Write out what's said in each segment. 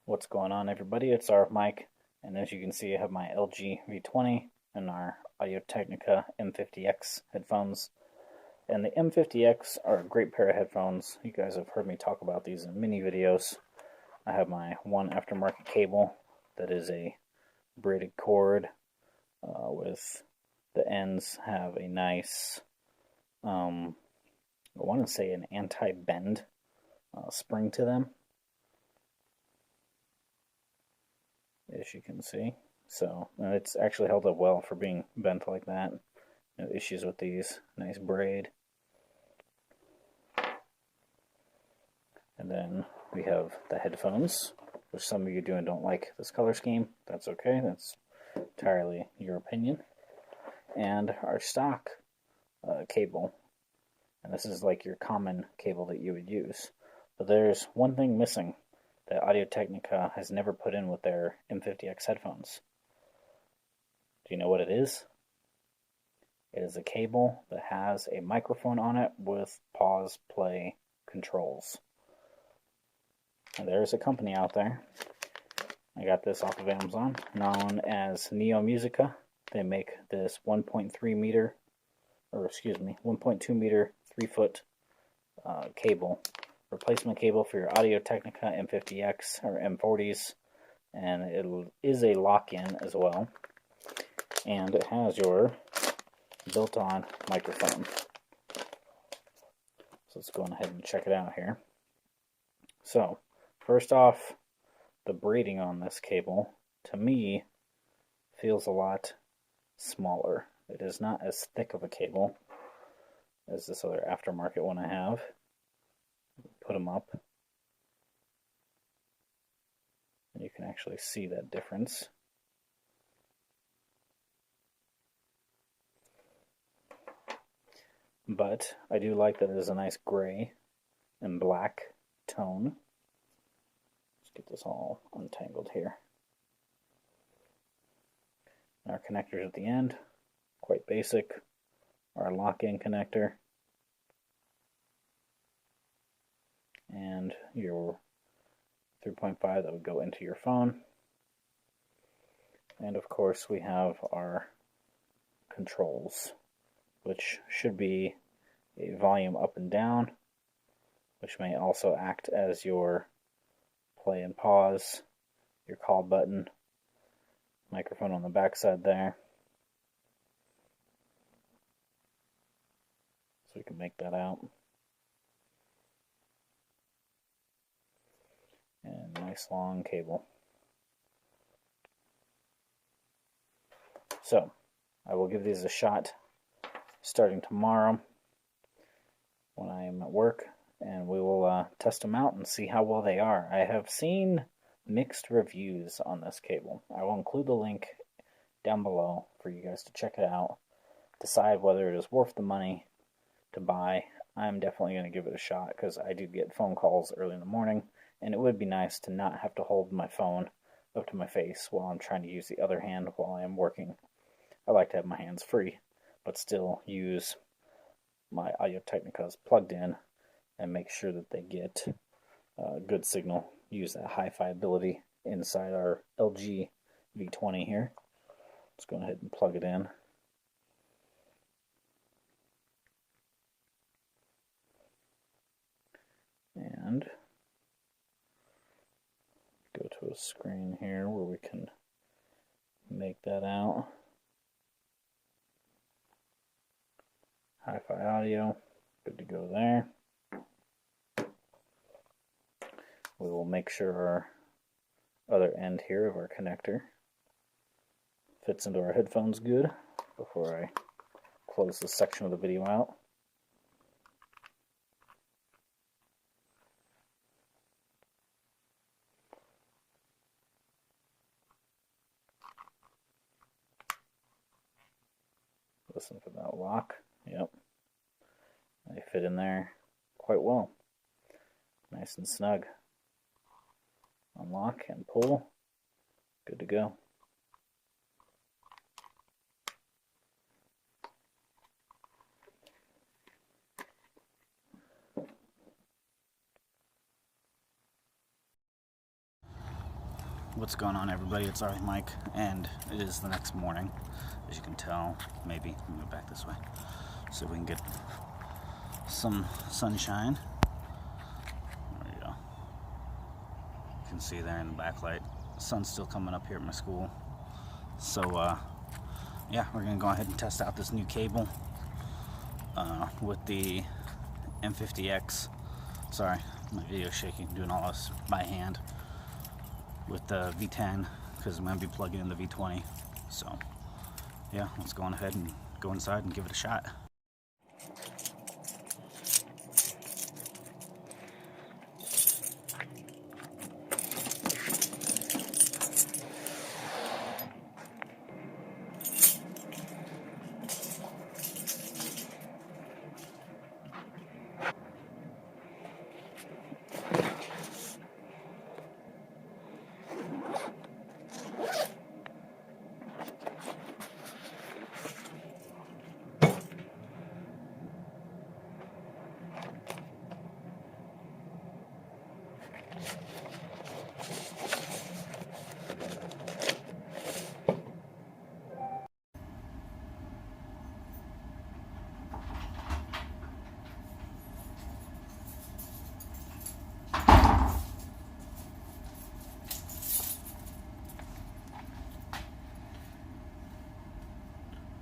What's going on, everybody? It's our Mike, and as you can see, I have my LG V20 and our Audio-Technica M50X headphones. And the M50X are a great pair of headphones. You guys have heard me talk about these in many videos. I have my one aftermarket cable that is a braided cord with the ends have a nice, I want to say an anti-bend spring to them, as you can see. So it's actually held up well for being bent like that. No issues with these. Nice braid. And then we have the headphones, which some of you do and don't like this color scheme. That's okay. That's entirely your opinion. And our stock cable. And this is like your common cable that you would use. But there's one thing missing that Audio-Technica has never put in with their M50X headphones. Do you know what it is? It is a cable that has a microphone on it with pause, play controls. And there's a company out there. I got this off of Amazon, known as NeoMusica. They make this 1.2 meter, 3-foot cable, replacement cable for your Audio-Technica M50X or M40s, and it is a lock-in as well, and it has your built-on microphone. So let's go ahead and check it out here. So first off, the braiding on this cable, to me, feels a lot smaller. It is not as thick of a cable as this other aftermarket one I have. Put them up, and you can actually see that difference. But I do like that it is a nice gray and black tone. Let's get this all untangled here. Our connectors at the end, quite basic. Our lock-in connector. And your 3.5 that would go into your phone. And of course we have our controls, which should be a volume up and down, which may also act as your play and pause, your call button, microphone on the back side there. So we can make that out. And nice long cable. So I will give these a shot starting tomorrow when I am at work, and we will test them out and see how well they are. I have seen mixed reviews on this cable. I will include the link down below for you guys to check it out, decide whether it is worth the money to buy. I'm definitely going to give it a shot because I do get phone calls early in the morning, and it would be nice to not have to hold my phone up to my face while I'm trying to use the other hand while I am working. I like to have my hands free, but still use my Audio-Technicas plugged in and make sure that they get a good signal. Use that hi-fi ability inside our LG V20 here. Let's go ahead and plug it in. And go to a screen here where we can make that out. Hi-fi audio, good to go there. We will make sure our other end here of our connector fits into our headphones good before I close this section of the video out. Listen for that lock. Yep. They fit in there quite well. Nice and snug. Unlock and pull. Good to go. What's going on, everybody? It's our Mike, and it is the next morning, as you can tell. Maybe move back this way so we can get some sunshine. There you go. You can see there in the backlight. The sun's still coming up here at my school. So yeah, we're gonna go ahead and test out this new cable with the M50X. Sorry, my video's shaking, doing all this by hand with the V10, because I'm going to be plugging in the V20. So yeah, let's go on ahead and go inside and give it a shot.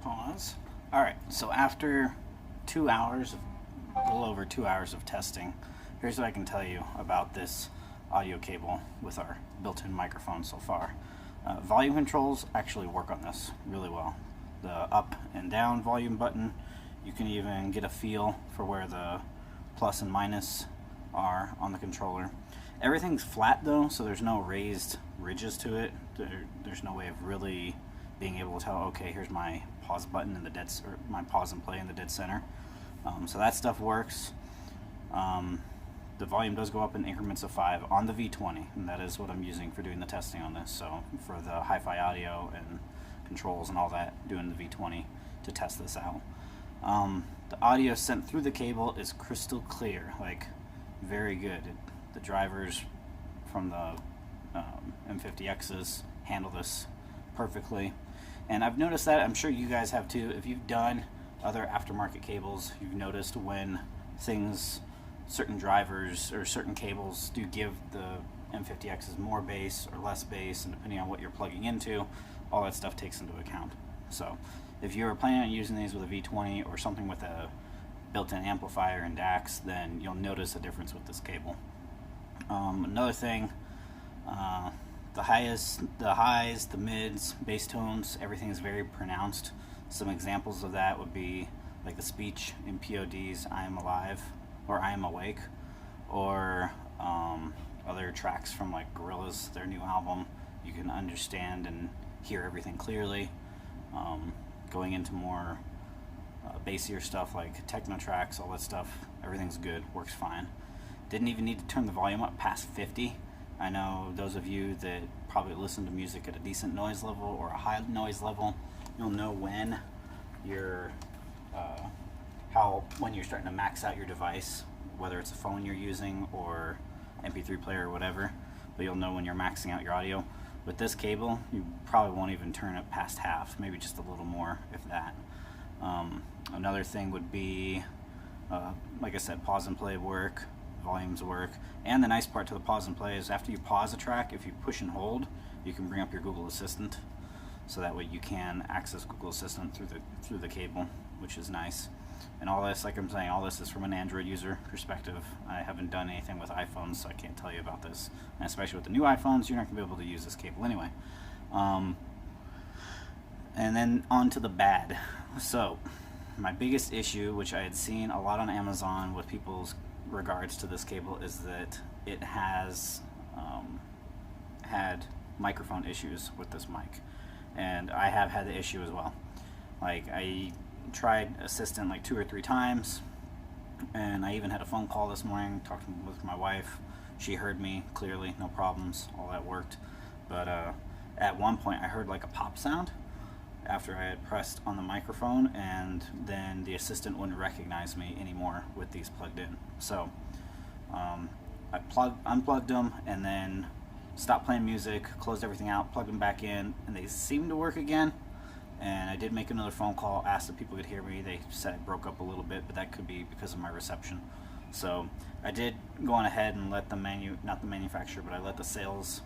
Pause. Alright, so after 2 hours, a little over 2 hours of testing, here's what I can tell you about this audio cable with our built-in microphone so far. Volume controls actually work on this really well. The up and down volume button, you can even get a feel for where the plus and minus are on the controller. Everything's flat though, so there's no raised ridges to it. There's no way of really being able to tell, okay, here's my pause button in the dead, or my pause and play in the dead center. So that stuff works. The volume does go up in increments of 5 on the V20, and that is what I'm using for doing the testing on this. So for the hi-fi audio and controls and all that, doing the V20 to test this out. The audio sent through the cable is crystal clear, like very good. The drivers from the M50Xs handle this perfectly. And I've noticed that, I'm sure you guys have too, if you've done other aftermarket cables, you've noticed when certain drivers or certain cables do give the M50Xs more bass or less bass, and depending on what you're plugging into, all that stuff takes into account. So if you're planning on using these with a V20 or something with a built-in amplifier and DACs, then you'll notice a difference with this cable. Another thing, the highs, the mids, bass tones, everything is very pronounced. Some examples of that would be like the speech in POD's I Am Alive or I Am Awake, or other tracks from like Gorillaz, their new album. You can understand and hear everything clearly. Going into more bassier stuff like techno tracks, all that stuff, everything's good, works fine. Didn't even need to turn the volume up past 50. I know those of you that probably listen to music at a decent noise level or a high noise level, you'll know when you're when you're starting to max out your device, whether it's a phone you're using or MP3 player or whatever, but you'll know when you're maxing out your audio. With this cable, you probably won't even turn it past half, maybe just a little more, if that. Another thing would be, like I said, pause and play work, volumes work, and the nice part to the pause and play is after you pause a track, if you push and hold, you can bring up your Google Assistant, so that way you can access Google Assistant through the cable, which is nice. And all this, like I'm saying, all this is from an Android user perspective. I haven't done anything with iPhones, so I can't tell you about this. And especially with the new iPhones, you're not going to be able to use this cable anyway. And then on to the bad. So, my biggest issue, which I had seen a lot on Amazon with people's regards to this cable, is that it has had microphone issues with this mic. And I have had the issue as well. Like, I tried Assistant like 2 or 3 times, and I even had a phone call this morning, talked with my wife. She heard me clearly, no problems, all that worked. But at one point I heard like a pop sound after I had pressed on the microphone, and then the Assistant wouldn't recognize me anymore with these plugged in. So I unplugged them and then stopped playing music, closed everything out, plugged them back in, and they seemed to work again. And I did make another phone call, asked if people could hear me. They said it broke up a little bit, but that could be because of my reception. So I did go on ahead and let the not the manufacturer, but I let the sales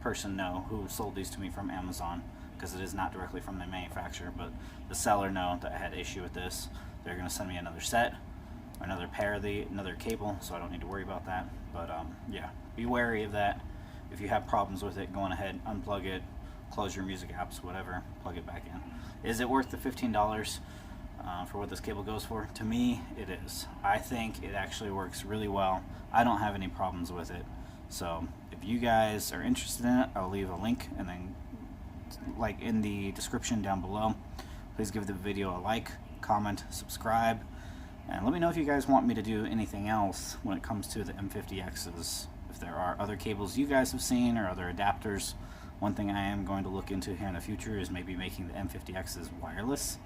person know who sold these to me from Amazon, because it is not directly from the manufacturer, but the seller know that I had issue with this. They're going to send me another set, another pair of another cable, so I don't need to worry about that. But yeah, be wary of that. If you have problems with it, go on ahead, unplug it, close your music apps, whatever, plug it back in. Is it worth the $15 for what this cable goes for? To me, it is. I think it actually works really well. I don't have any problems with it. So if you guys are interested in it, I'll leave a link and then like in the description down below. Please give the video a like, comment, subscribe, and let me know if you guys want me to do anything else when it comes to the M50Xs. If there are other cables you guys have seen or other adapters. One thing I am going to look into here in the future is maybe making the M50Xs wireless.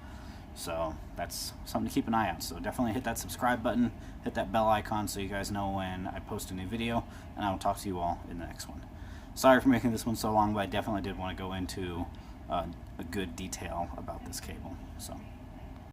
So that's something to keep an eye out. So definitely hit that subscribe button, hit that bell icon so you guys know when I post a new video, and I will talk to you all in the next one. Sorry for making this one so long, but I definitely did want to go into a good detail about this cable. So